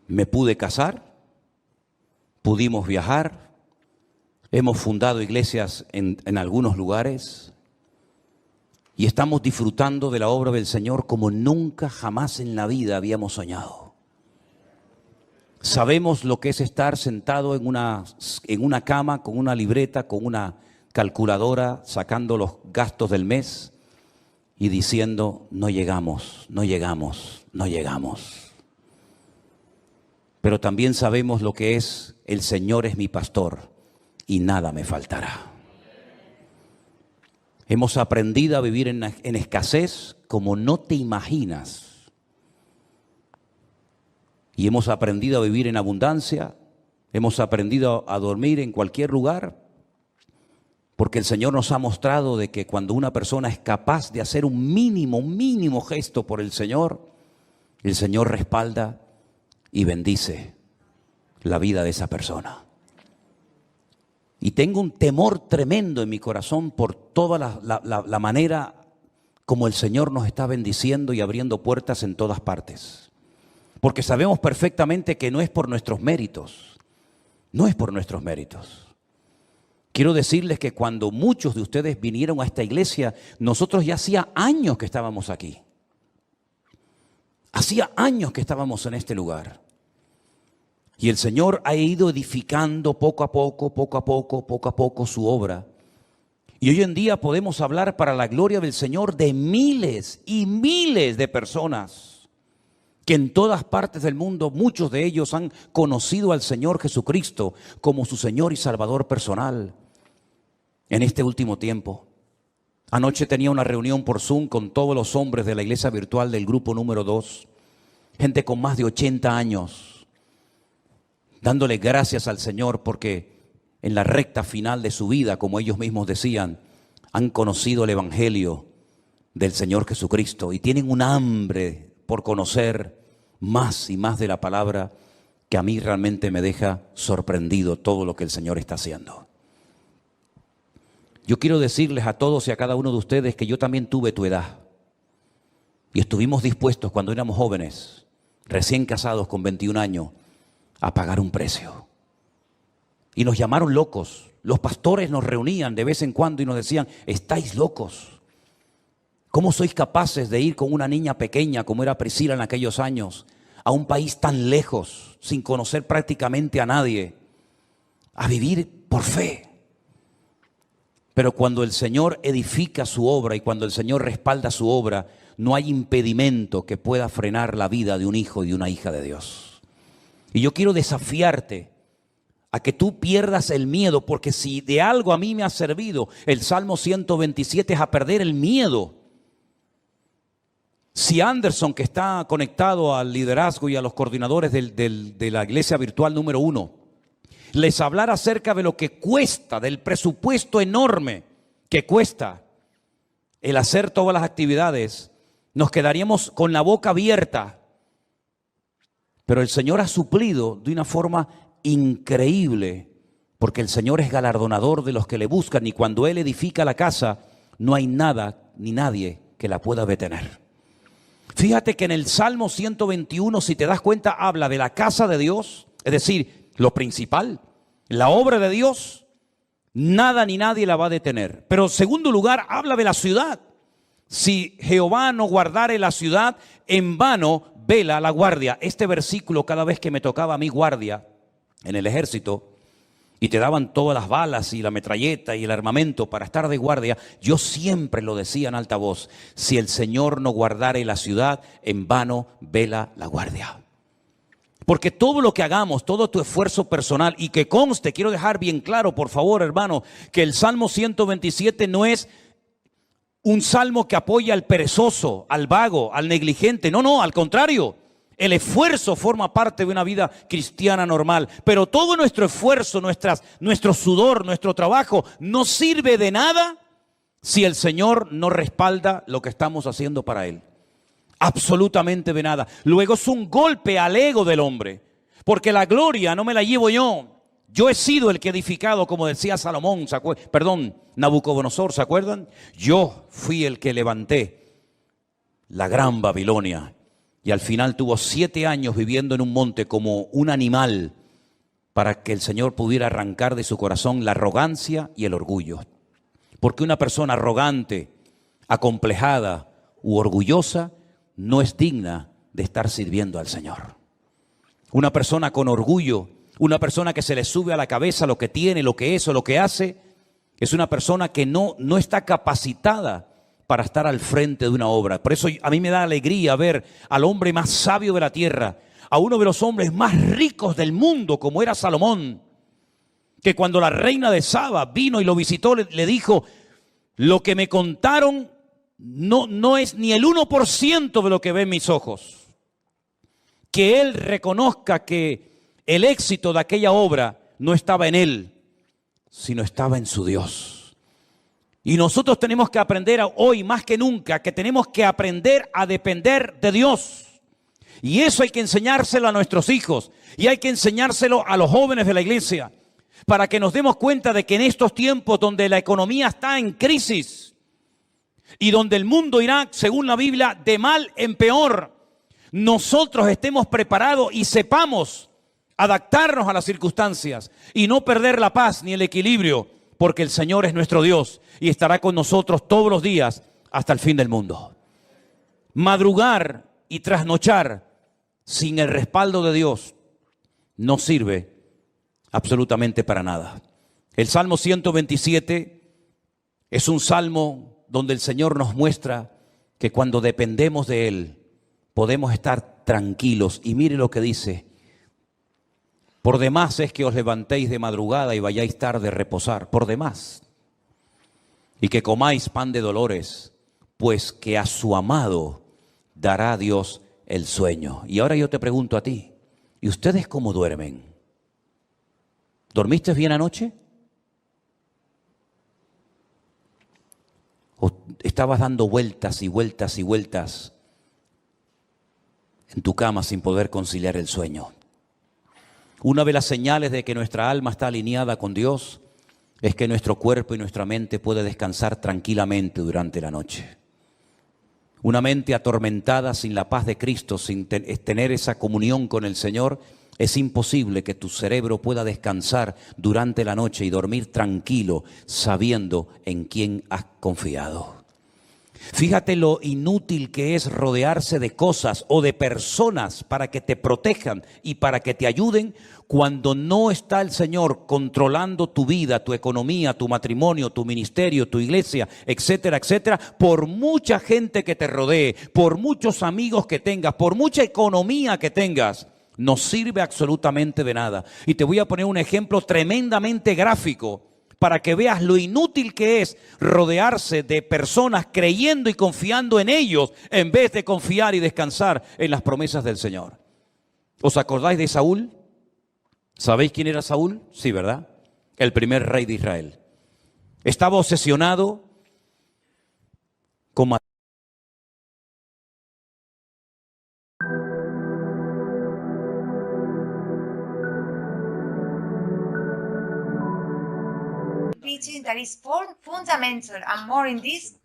Me pude casar, pudimos viajar, hemos fundado iglesias en algunos lugares y estamos disfrutando de la obra del Señor como nunca jamás en la vida habíamos soñado. Sabemos lo que es estar sentado en una cama con una libreta, con una calculadora, sacando los gastos del mes y diciendo, no llegamos, no llegamos, no llegamos. Pero también sabemos lo que es, el Señor es mi pastor y nada me faltará. Hemos aprendido a vivir en escasez como no te imaginas. Y hemos aprendido a vivir en abundancia, hemos aprendido a dormir en cualquier lugar, porque el Señor nos ha mostrado de que cuando una persona es capaz de hacer un mínimo gesto por el Señor respalda y bendice la vida de esa persona. Y tengo un temor tremendo en mi corazón por toda la manera como el Señor nos está bendiciendo y abriendo puertas en todas partes. Porque sabemos perfectamente que no es por nuestros méritos, no es por nuestros méritos. Quiero decirles que cuando muchos de ustedes vinieron a esta iglesia, nosotros ya hacía años que estábamos aquí. Hacía años que estábamos en este lugar. Y el Señor ha ido edificando poco a poco su obra. Y hoy en día podemos hablar para la gloria del Señor de miles y miles de personas que en todas partes del mundo, muchos de ellos han conocido al Señor Jesucristo como su Señor y Salvador personal en este último tiempo. Anoche tenía una reunión por Zoom con todos los hombres de la iglesia virtual del grupo número 2, gente con más de 80 años, dándole gracias al Señor porque en la recta final de su vida, como ellos mismos decían, han conocido el Evangelio del Señor Jesucristo y tienen un hambre por conocer más y más de la palabra que a mí realmente me deja sorprendido todo lo que el Señor está haciendo. Yo quiero decirles a todos y a cada uno de ustedes que yo también tuve tu edad y estuvimos dispuestos cuando éramos jóvenes, recién casados con 21 años, a pagar un precio. Y nos llamaron locos. Los pastores nos reunían de vez en cuando y nos decían: estáis locos. ¿Cómo sois capaces de ir con una niña pequeña como era Priscila en aquellos años a un país tan lejos, sin conocer prácticamente a nadie, a vivir por fe? Pero cuando el Señor edifica su obra y cuando el Señor respalda su obra, no hay impedimento que pueda frenar la vida de un hijo y de una hija de Dios. Y yo quiero desafiarte a que tú pierdas el miedo, porque si de algo a mí me ha servido el Salmo 127 es a perder el miedo. Si Anderson, que está conectado al liderazgo y a los coordinadores de la iglesia virtual número 1, les hablara acerca de lo que cuesta, del presupuesto enorme que cuesta el hacer todas las actividades, nos quedaríamos con la boca abierta. Pero el Señor ha suplido de una forma increíble, porque el Señor es galardonador de los que le buscan y cuando Él edifica la casa, no hay nada ni nadie que la pueda detener. Fíjate que en el Salmo 121, si te das cuenta, habla de la casa de Dios, es decir, lo principal, la obra de Dios, nada ni nadie la va a detener. Pero en segundo lugar, habla de la ciudad. Si Jehová no guardare la ciudad, en vano vela la guardia. Este versículo, cada vez que me tocaba a mí guardia en el ejército y te daban todas las balas y la metralleta y el armamento para estar de guardia, yo siempre lo decía en alta voz: si el Señor no guardare la ciudad, en vano vela la guardia. Porque todo lo que hagamos, todo tu esfuerzo personal, y que conste, quiero dejar bien claro, por favor, hermano, que el Salmo 127 no es un salmo que apoya al perezoso, al vago, al negligente. No, no, al contrario. El esfuerzo forma parte de una vida cristiana normal. Pero todo nuestro esfuerzo, nuestro sudor, nuestro trabajo, no sirve de nada si el Señor no respalda lo que estamos haciendo para Él. Absolutamente de nada. Luego es un golpe al ego del hombre, porque la gloria no me la llevo yo. Yo he sido el que he edificado, como decía Salomón, Nabucodonosor, ¿se acuerdan? Yo fui el que levanté la gran Babilonia. Y al final tuvo 7 años viviendo en un monte como un animal para que el Señor pudiera arrancar de su corazón la arrogancia y el orgullo. Porque una persona arrogante, acomplejada u orgullosa no es digna de estar sirviendo al Señor. Una persona con orgullo, una persona que se le sube a la cabeza lo que tiene, lo que es o lo que hace, es una persona que no está capacitada para estar al frente de una obra. Por eso a mí me da alegría ver al hombre más sabio de la tierra, a uno de los hombres más ricos del mundo, como era Salomón, que cuando la reina de Saba vino y lo visitó, le dijo: lo que me contaron no es ni el 1% de lo que ven mis ojos. Que él reconozca que el éxito de aquella obra no estaba en él, sino estaba en su Dios. Y nosotros tenemos que aprender hoy más que nunca que tenemos que aprender a depender de Dios. Y eso hay que enseñárselo a nuestros hijos y hay que enseñárselo a los jóvenes de la iglesia para que nos demos cuenta de que en estos tiempos donde la economía está en crisis y donde el mundo irá, según la Biblia, de mal en peor, nosotros estemos preparados y sepamos adaptarnos a las circunstancias y no perder la paz ni el equilibrio, porque el Señor es nuestro Dios y estará con nosotros todos los días hasta el fin del mundo. Madrugar y trasnochar sin el respaldo de Dios no sirve absolutamente para nada. El Salmo 127 Es un salmo donde el Señor nos muestra que cuando dependemos de Él podemos estar tranquilos. Y mire lo que dice: por demás es que os levantéis de madrugada y vayáis tarde a reposar, por demás. Y que comáis pan de dolores, pues que a su amado dará Dios el sueño. Y ahora yo te pregunto a ti, ¿y ustedes cómo duermen? ¿Dormiste bien anoche? ¿O estabas dando vueltas y vueltas y vueltas en tu cama sin poder conciliar el sueño? Una de las señales de que nuestra alma está alineada con Dios es que nuestro cuerpo y nuestra mente puede descansar tranquilamente durante la noche. Una mente atormentada sin la paz de Cristo, sin tener esa comunión con el Señor, es imposible que tu cerebro pueda descansar durante la noche y dormir tranquilo sabiendo en quién has confiado. Fíjate lo inútil que es rodearse de cosas o de personas para que te protejan y para que te ayuden cuando no está el Señor controlando tu vida, tu economía, tu matrimonio, tu ministerio, tu iglesia, etcétera, etcétera. Por mucha gente que te rodee, por muchos amigos que tengas, por mucha economía que tengas, no sirve absolutamente de nada. Y te voy a poner un ejemplo tremendamente gráfico para que veas lo inútil que es rodearse de personas creyendo y confiando en ellos en vez de confiar y descansar en las promesas del Señor. ¿Os acordáis de Saúl? ¿Sabéis quién era Saúl? Sí, ¿verdad? El primer rey de Israel. Estaba obsesionado con matar. Teaching that is fundamental and more in these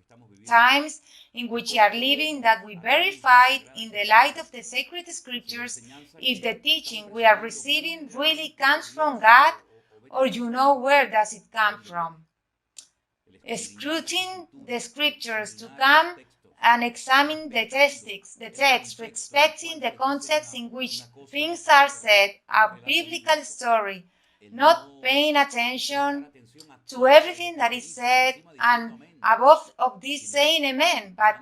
times in which we are living, that we verify in the light of the sacred scriptures if the teaching we are receiving really comes from God, or where does it come from. Scrutinizing the scriptures to come and examine the text, respecting the context in which things are said, a biblical story, not paying attention to everything that is said, and above of this saying amen, but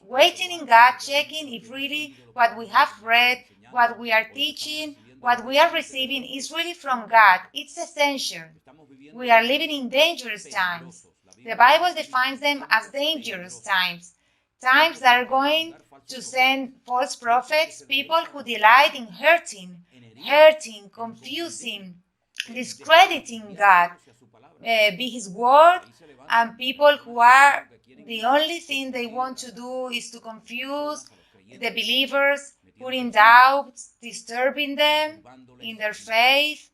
waiting in God, checking if really what we have read, what we are teaching, what we are receiving is really from God. It's essential. We are living in dangerous times. The Bible defines them as dangerous times, times that are going to send false prophets, people who delight in hurting, confusing, discrediting God, be His word, and people who are the only thing they want to do is to confuse the believers, putting doubts, disturbing them in their faith.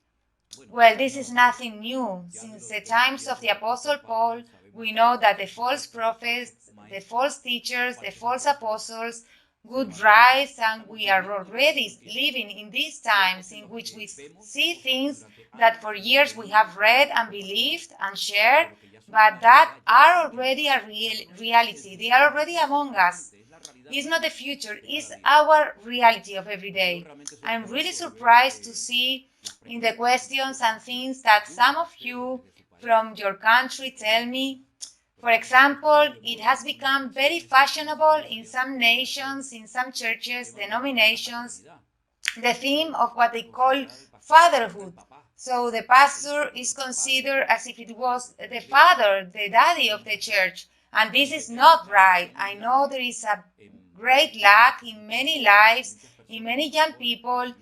Well, this is nothing new. Since the times of the Apostle Paul, we know that the false prophets, the false teachers, the false apostles would rise, and we are already living in these times in which we see things that for years we have read and believed and shared, but that are already a reality. They are already among us. It's not the future, it's our reality of every day. I'm really surprised to see in the questions and things that some of you from your country tell me. For example, it has become very fashionable in some nations, in some churches, denominations, the theme of what they call fatherhood. So the pastor is considered as if it was the father, the daddy of the church. And this is not right. I know there is a great lack in many lives, in many young people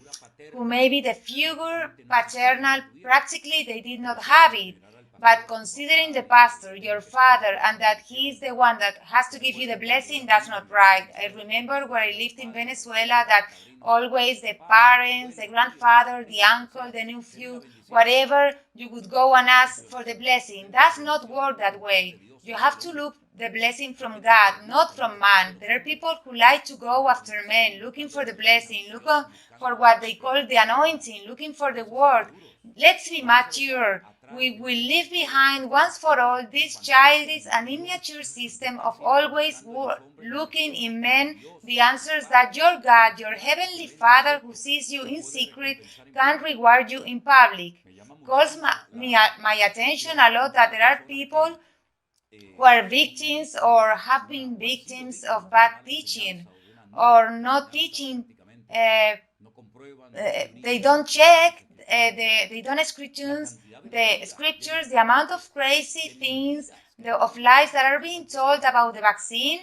who maybe the figure paternal, practically they did not have it. But considering the pastor, your father, and that he is the one that has to give you the blessing, that's not right. I remember where I lived in Venezuela that always the parents, the grandfather, the uncle, the nephew, whatever, you would go and ask for the blessing. That's not work that way. You have to look the blessing from God, not from man. There are people who like to go after men, looking for the blessing, looking for what they call the anointing, looking for the word. Let's be mature. We will leave behind once for all this childish and immature system of always looking in men the answers that your God, your heavenly Father who sees you in secret, can reward you in public. Calls my attention a lot that there are people who are victims or have been victims of bad teaching or not teaching. They don't check, they don't scrutinize the scriptures, the amount of crazy things, of lies that are being told about the vaccine.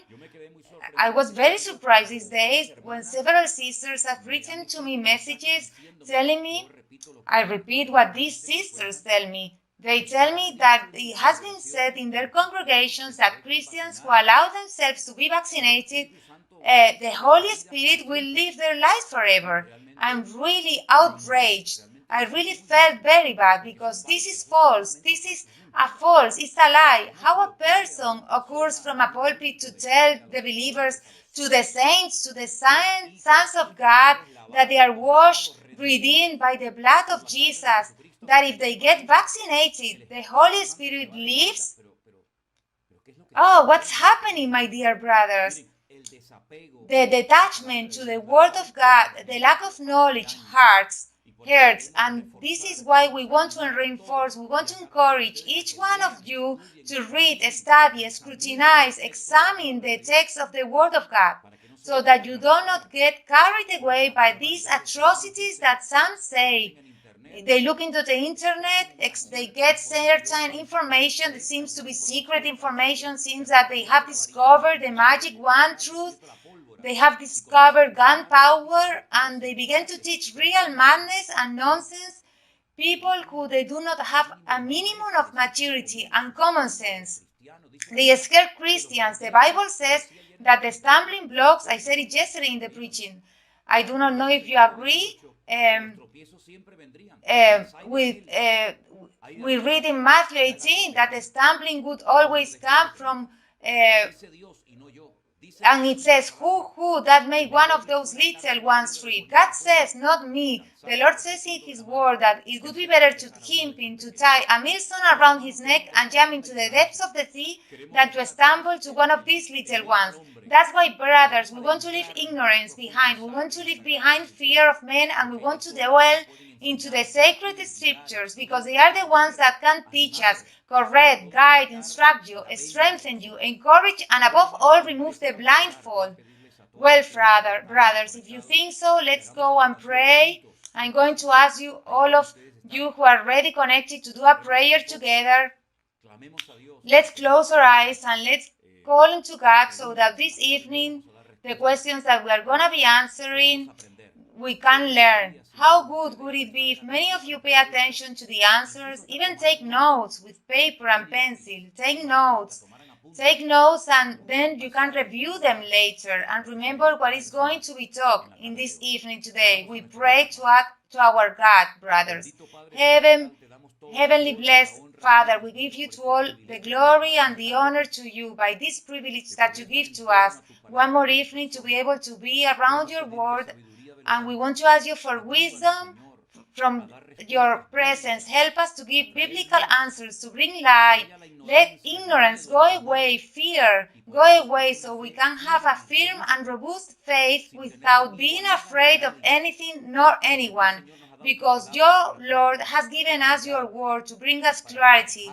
I was very surprised these days when several sisters have written to me messages telling me, I repeat what these sisters tell me. They tell me that it has been said in their congregations that Christians who allow themselves to be vaccinated, the Holy Spirit will live their lives forever. I'm really outraged. I really felt very bad because this is false. This is a false. It's a lie. How a person occurs from a pulpit to tell the believers, to the saints, to the sons of God, that they are washed, redeemed by the blood of Jesus, that if they get vaccinated, the Holy Spirit lives? Oh, what's happening, my dear brothers? The detachment to the Word of God, the lack of knowledge hurts, and this is why we want to reinforce, we want to encourage each one of you to read, study, scrutinize, examine the text of the Word of God, so that you do not get carried away by these atrocities that some say. They look into the internet, they get certain information that seems to be secret information, seems that they have discovered the magic one truth, they have discovered gunpowder, and they begin to teach real madness and nonsense, people who they do not have a minimum of maturity and common sense. They scare Christians. The Bible says that the stumbling blocks, I said it yesterday in the preaching, I do not know if you agree, we read in Matthew 18 that the stumbling would always come from, and it says, who that made one of those little ones free? God says, not me. The Lord says in His word that it would be better to him to tie a millstone around his neck and jump into the depths of the sea than to stumble to one of these little ones. That's why, brothers, we want to leave ignorance behind. We want to leave behind fear of men, and we want to dwell into the sacred scriptures, because they are the ones that can teach us, correct, guide, instruct you, strengthen you, encourage, and above all, remove the blindfold. Well, brothers, if you think so, let's go and pray. I'm going to ask you, all of you who are already connected, to do a prayer together. Let's close our eyes and let's call into God, so that this evening, the questions that we are going to be answering, we can learn. How good would it be if many of you pay attention to the answers, even take notes with paper and pencil. Take notes, and then you can review them later and remember what is going to be taught in this evening today. We pray to our God, brothers. Heavenly blessed Father, we give you to all the glory and the honor to you by this privilege that you give to us one more evening to be able to be around your word. And we want to ask you for wisdom from your presence. Help us to give biblical answers, to bring light. Let ignorance go away, fear go away, so we can have a firm and robust faith without being afraid of anything nor anyone. Because your Lord has given us your word to bring us clarity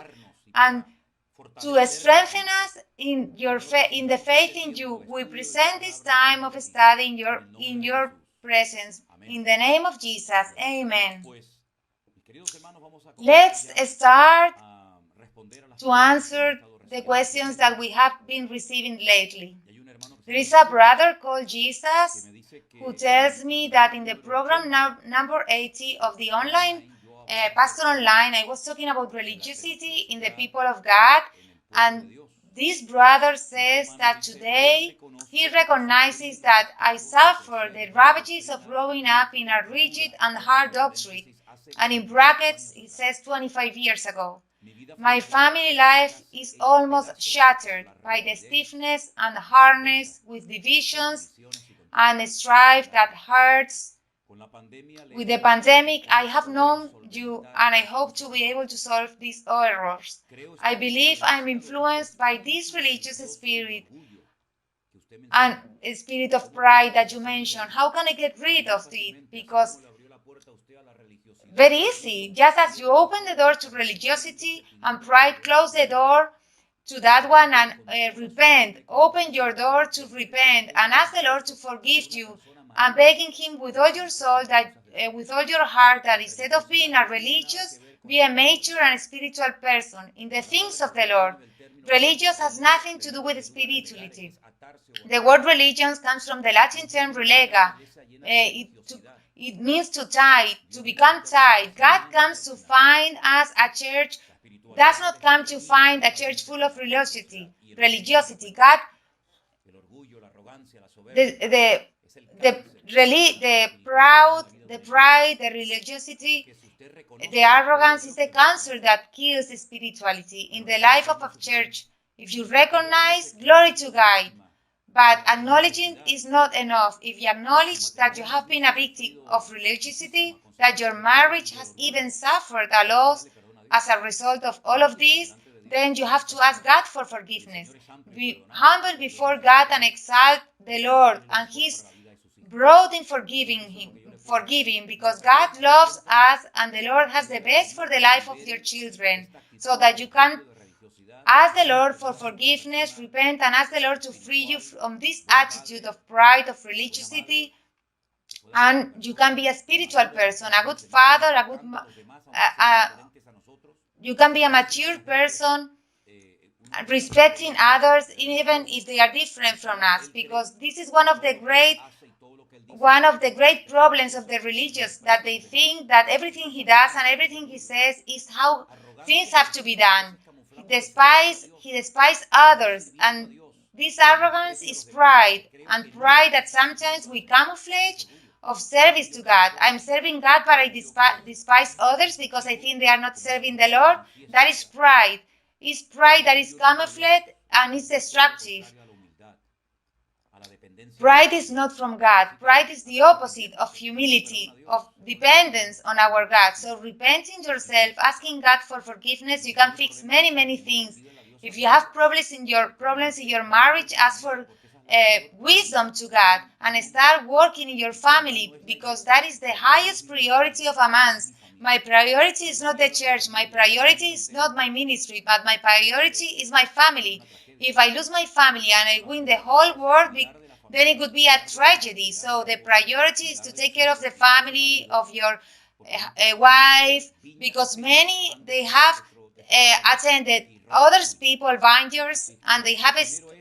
and to strengthen us in the faith in you. We present this time of study in your presence. In the name of Jesus, amen. Let's start to answer the questions that we have been receiving lately. There is a brother called Jesus who tells me that in the program number 80 of the online, Pastor Online, I was talking about religiosity in the people of God, and this brother says that today he recognizes that I suffer the ravages of growing up in a rigid and hard doctrine, and in brackets it says 25 years ago. My family life is almost shattered by the stiffness and hardness, with divisions and strife that hurts. With the pandemic, I have known you, and I hope to be able to solve these errors. I believe I'm influenced by this religious spirit and a spirit of pride that you mentioned. How can I get rid of it? Because very easy. Just as you open the door to religiosity and pride close the door, to that one and repent. Open your door to repent and ask the Lord to forgive you, and begging Him with all your soul, that with all your heart, that instead of being a religious, be a mature and spiritual person in the things of the Lord. Religious has nothing to do with spirituality. The word religion comes from the Latin term relega. It means to tie, to become tied. God comes to find us a church, does not come to find a church full of religiosity. God, the pride, the religiosity, the arrogance is the cancer that kills spirituality in the life of a church. If you recognize, glory to God. But acknowledging is not enough. If you acknowledge that you have been a victim of religiosity, that your marriage has even suffered a loss as a result of all of this, then you have to ask God for forgiveness. Be humble before God and exalt the Lord, and He's broad in forgiving, because God loves us and the Lord has the best for the life of your children, so that you can ask the Lord for forgiveness, repent, and ask the Lord to free you from this attitude of pride, of religiosity, and you can be a spiritual person, a good father, you can be a mature person, respecting others, even if they are different from us, because this is one of the great problems of the religious, that they think that everything he does and everything he says is how things have to be done. He despises others, and this arrogance is pride, and pride that sometimes we camouflage of service to God. I'm serving God, but I despise others because I think they are not serving the Lord. That is pride. It's pride that is camouflaged and is destructive. Pride is not from God. Pride is the opposite of humility, of dependence on our God. So repenting yourself, asking God for forgiveness, you can fix many, many things. If you have problems in your marriage, ask for wisdom to God and start working in your family, because that is the highest priority of a man's. My priority is not the church. My priority is not my ministry, but my priority is my family. If I lose my family and I win the whole world, then it would be a tragedy. So the priority is to take care of the family, of your wife, because many, they have attended others people vineyards and they have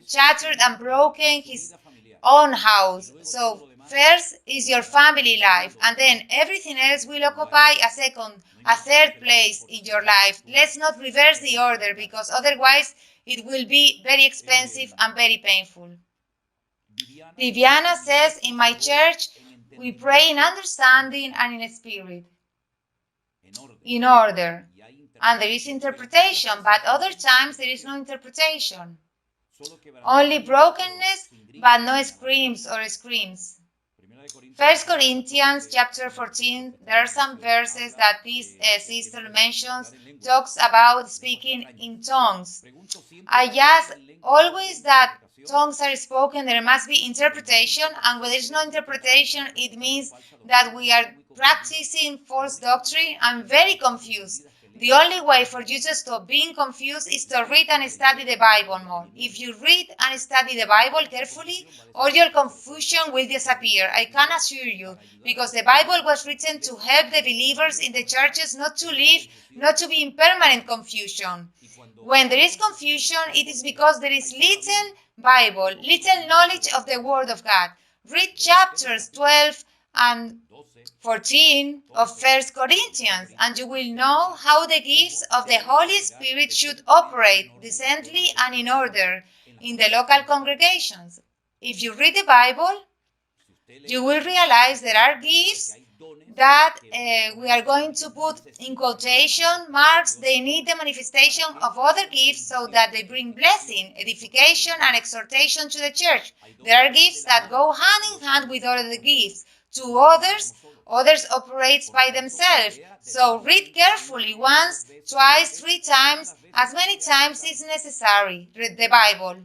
shattered and broken his own house. So first is your family life, and then everything else will occupy a third place in your life. Let's not reverse the order, because otherwise it will be very expensive and very painful. Viviana says, in my church, we pray in understanding and in spirit, in order. And there is interpretation, but other times there is no interpretation. Only brokenness, but no screams or screams. 1 Corinthians chapter 14, there are some verses that this sister mentions, talks about speaking in tongues. I just always that tongues are spoken, there must be interpretation, and when there is no interpretation, it means that we are practicing false doctrine. I'm very confused. The only way for you to stop being confused is to read and study the Bible more. If you read and study the Bible carefully, all your confusion will disappear. I can assure you, because the Bible was written to help the believers in the churches not to be in permanent confusion. When there is confusion, it is because there is little Bible, little knowledge of the Word of God. Read chapters 12 and 14 of 1 Corinthians, and you will know how the gifts of the Holy Spirit should operate decently and in order in the local congregations. If you read the Bible, you will realize there are gifts that we are going to put in quotation marks. They need the manifestation of other gifts so that they bring blessing, edification, and exhortation to the church. There are gifts that go hand in hand with other gifts. To others operate by themselves. So read carefully, once, twice, 3 times, as many times is necessary. Read the Bible.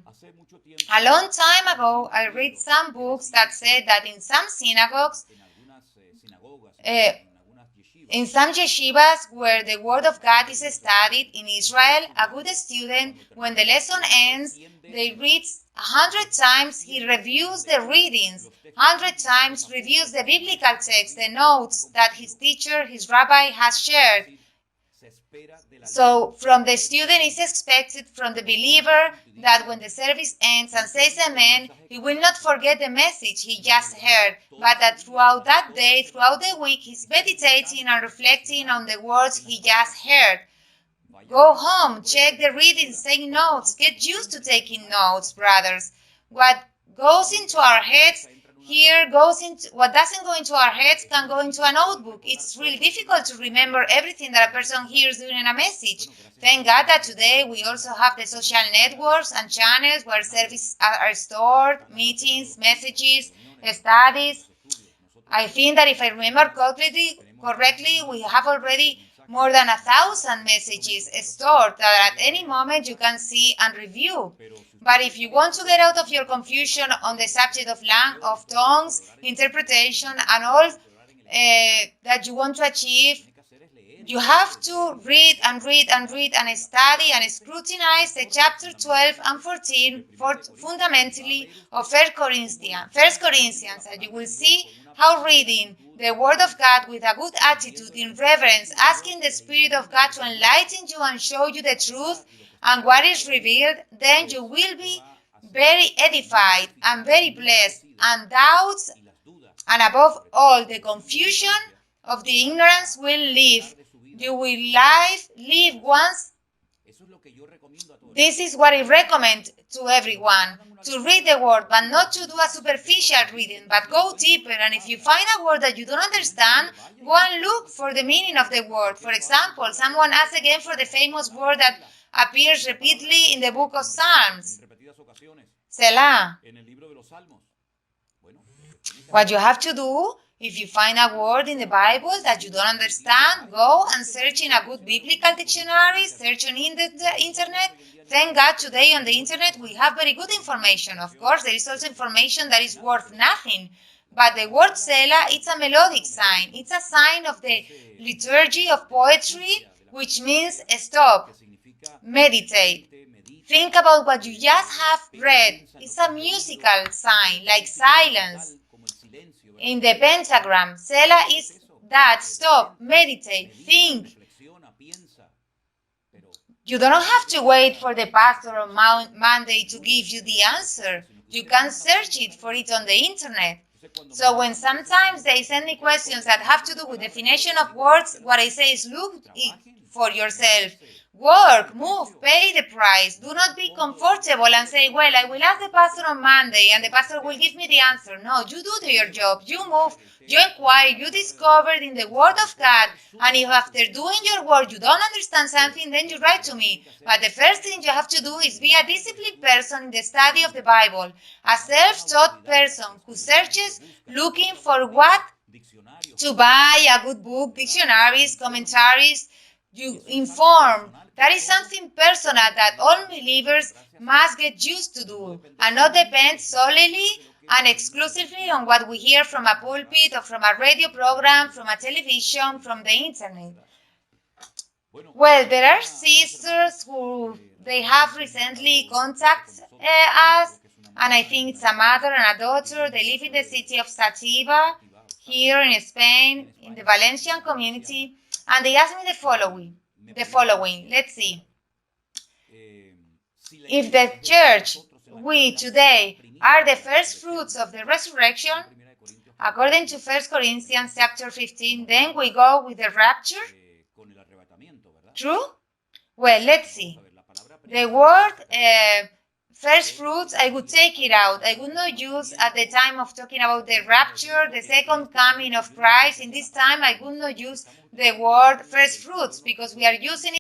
A long time ago, I read some books that said that in some synagogues, In some yeshivas where the word of God is studied in Israel, a good student, when the lesson ends, they read 100 times, he reviews the readings, 100 times reviews the biblical text, the notes that his teacher, his rabbi has shared. So from the student is expected, from the believer, that when the service ends and says amen, he will not forget the message he just heard, but that throughout that day, throughout the week, he's meditating and reflecting on the words he just heard. Go home, check the readings, take notes, get used to taking notes, brothers. What goes into our heads here goes into what doesn't go into our heads can go into a notebook. It's really difficult to remember everything that a person hears during a message. Thank God that today we also have the social networks and channels where services are stored, meetings, messages, studies. I think that if I remember correctly, we have already more than 1,000 messages stored that at any moment you can see and review. But if you want to get out of your confusion on the subject of tongues, interpretation, and all that you want to achieve, you have to read and study and scrutinize the chapter 12 and 14 fundamentally of 1 Corinthians, and you will see how reading the Word of God with a good attitude in reverence, asking the Spirit of God to enlighten you and show you the truth and what is revealed, then you will be very edified and very blessed, and doubts and above all the confusion of the ignorance will leave. You will live once. This is what I recommend to everyone, to read the word, but not to do a superficial reading, but go deeper. And if you find a word that you don't understand, go and look for the meaning of the word. For example, someone asked again for the famous word that appears repeatedly in the book of Psalms, Selah. What you have to do, if you find a word in the Bible that you don't understand, go and search in a good biblical dictionary, search on the internet. Thank God today on the internet we have very good information. Of course, there is also information that is worth nothing. But the word Selah, it's a melodic sign. It's a sign of the liturgy of poetry, which means stop, meditate. Think about what you just have read. It's a musical sign, like silence. In the pentagram, Selah is that, stop, meditate, think. You don't have to wait for the pastor on Monday to give you the answer. You can search it for it on the internet. So when sometimes they send me questions that have to do with definition of words, what I say is look it for yourself. Work, move, pay the price. Do not be comfortable and say, well, I will ask the pastor on Monday and the pastor will give me the answer. No, you do your job. You move, you inquire, you discover in the Word of God. And if after doing your work you don't understand something, then you write to me. But the first thing you have to do is be a disciplined person in the study of the Bible. A self-taught person who searches looking for what to buy, a good book, dictionaries, commentaries. You inform. That is something personal that all believers must get used to do and not depend solely and exclusively on what we hear from a pulpit or from a radio program, from a television, from the internet. Well, there are sisters who they have recently contacted us, and I think it's a mother and a daughter. They live in the city of Sativa, here in Spain, in the Valencian community, and they asked me the following. Let's see. If the church, we today, are the first fruits of the resurrection, according to 1 Corinthians chapter 15, then we go with the rapture? True? Well, let's see. The word first fruits, I would take it out. I would not use at the time of talking about the rapture, the second coming of Christ. In this time, I would not use the word first fruits because we are using it